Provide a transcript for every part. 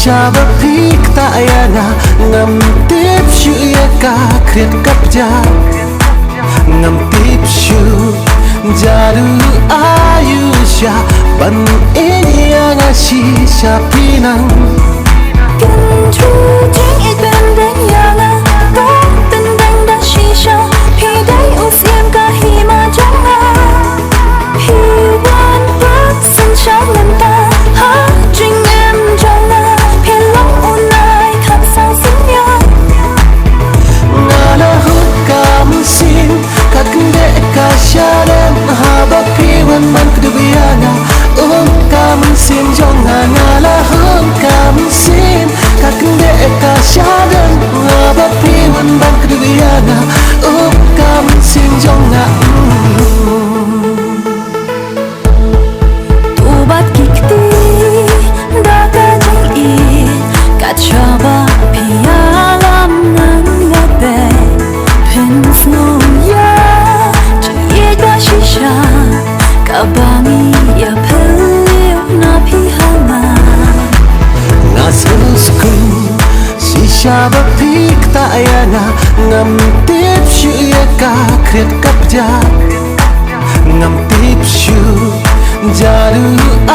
shisha ba phik ta ya na ngam tip shu ya ka khret kap ja ngam tip shu jaru ayusha ban ya nga shisha pinang Can tru jing it ben den ya na to ben den da shisha pi dai u sim ka hi ma jang na hi wan but sun sha lam ta ha jing em jang na pi long u nai khap sang sim ya nga la hu kam sin ka kende ka sharem ha ba pi wan man ku ya na kam sin jong nga la hu kam sin ka kende ka sharem ha ba pi wan man ku ya na kam sin jong nga tu bat kikti da ka jing i ka chaba pi alam nan nga be pin sno ya jing ye da shisha ka bani ya pel na pi hama nga susku shisha ba phik ta ya na ngam tip shu ya ka khret kap ja ngam tip shu jaru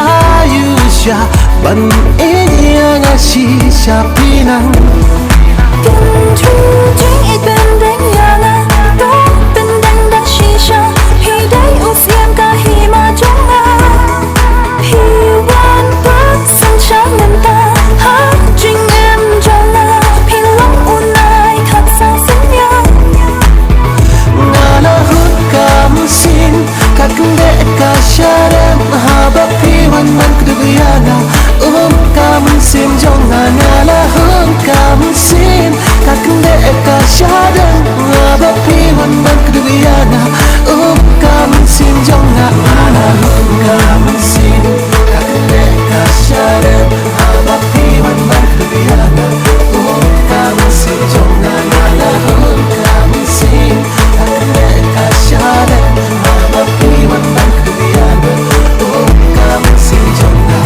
ayusha ban ya nga shisha pinang Can tru jing it ben den ya na to ben den da shisha hi dai u sim ka hi ma jang na hi wan but sun sha lam ta ha jing em jang na pi long u nai khap sang sim ya nga la hu kam sin ka kende ka sharem ha ba pi wan man ku ya na kam sin jong nga la hu kam sin ka kende ka sharem ha ba pi wan man ku ya na kam sin jong nga la hu kam sin ka kende ka sharem ha ba pi wan man ku ya na kam sin jong nga la hu kam sin ka kende ka sharem ha ba pi wan man ku ya na kam sin jong nga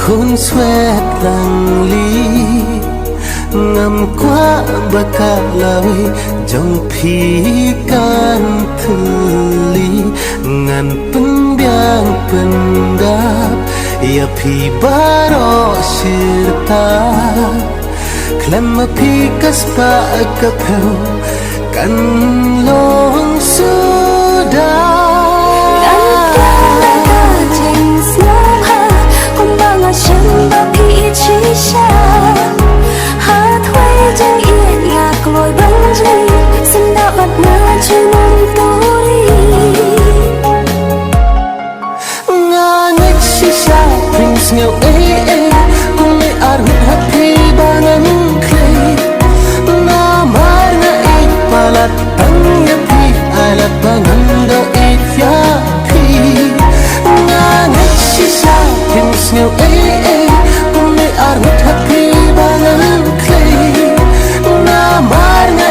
hôn xoét lăng ly ngầm qua baka lawi jong phi kan thuli ngan penbiang pendap ya phi baro sirta klem phi kaspa kapeu kan long sudahฉันบ่พี่ชี้ชาหาถ้วยจังเอียดอยากกลอยบังจีสันดาบัดนาช่วยมุมตัวรีงานเล็กชิชาพริ้งเสียวกูไม่อาจหยุด happy บางันเคลนามาร์นาปาลัดตั้งยาพีอาลัดบางันดายาพีงานเล็กชิชาพริ้งเสียวArut happy bangan clay na marna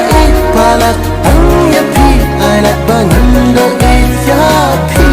palat ang yapi alat bangan do yapi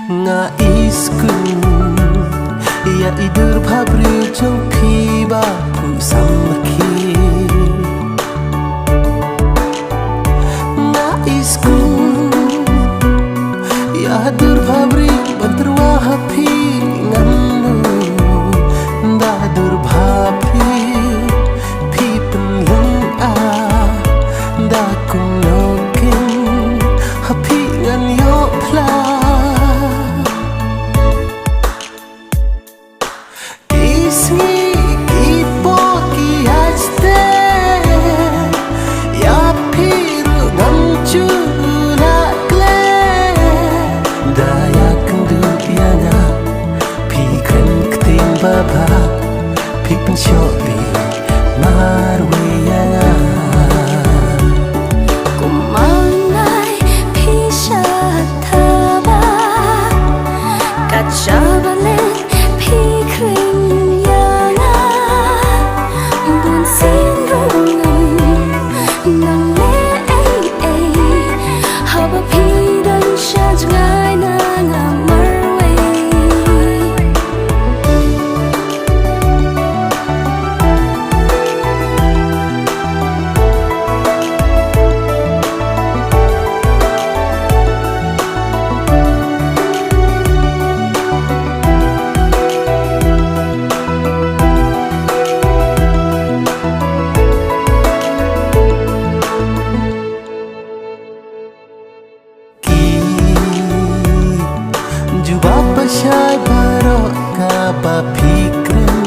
nga iskun ya idur bhabri jong phi ba phu samki nga iskun ya dur bhabri bantrwa happy nganlu da dur bhabri phi penlung a da kun lokin happy ngan yo pla Baba, people show me marwayana. Kumanay pisataba, kachabalit pikring yana, bunsin rungan nang haba pidan siya jangay na nga marway. Bapa syai barok kapa pikren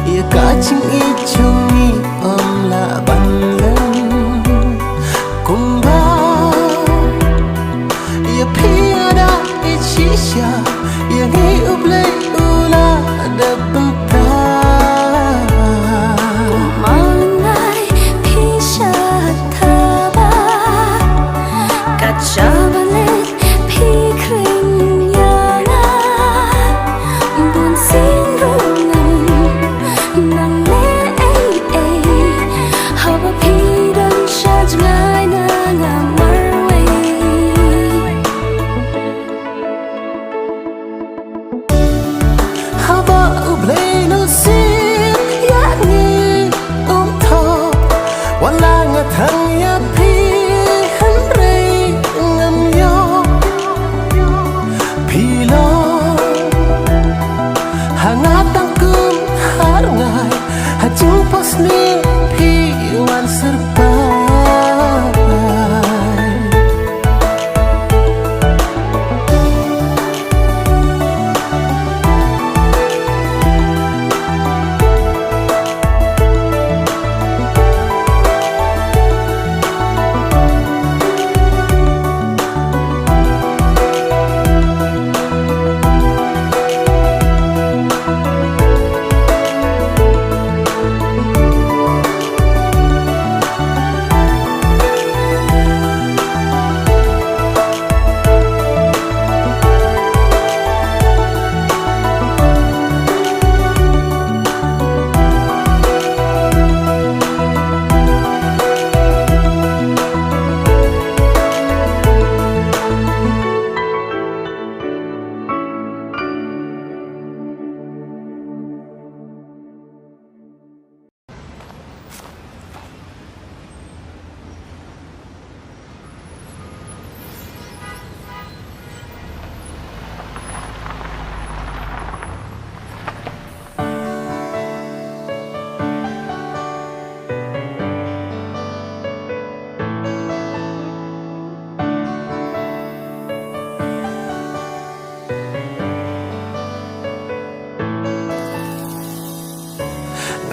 ya kacing icungi om la banlen kumba ya piada icisya ya ngi ublay ula ada bentar Kumanay pisataba, kachabalit pikring yana, bunsin rungan nang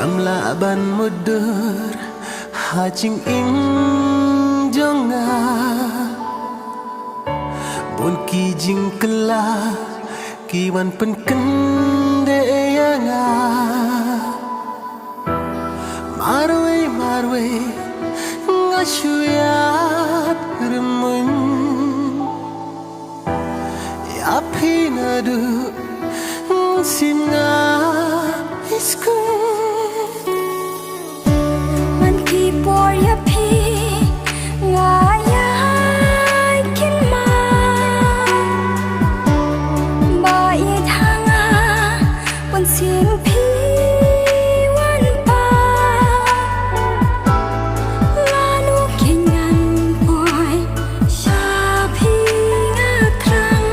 Gamla ban mudur hajing ing jonga Bun ki jing kela kiwan pen kende yanga Marwe ngasuyat remun Yapi nadu simna iskunมันที่ปวดยาพีงายายกินมาบ่อยทางอาบนเสียงพีวันป่าลาลูกเขียนยันปล่อยชาพีงาครั้ง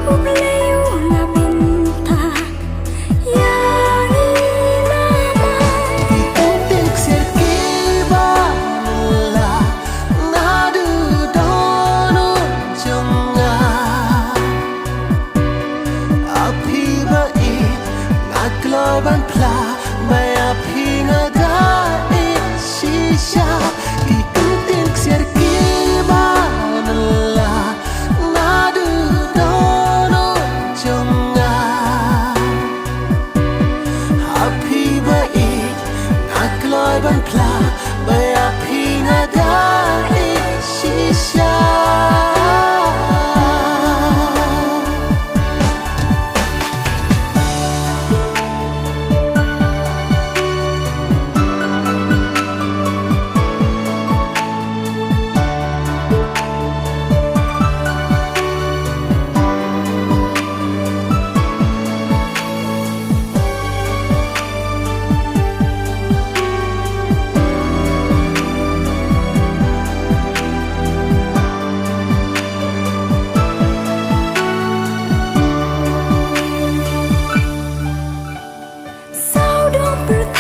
อุบเลวลาบินตา ban pla baya pinga da shisha ki kuntin ksir ki banala nadu dono jonga happy bai nakloy ban pla baya pinga da shisha Sao đông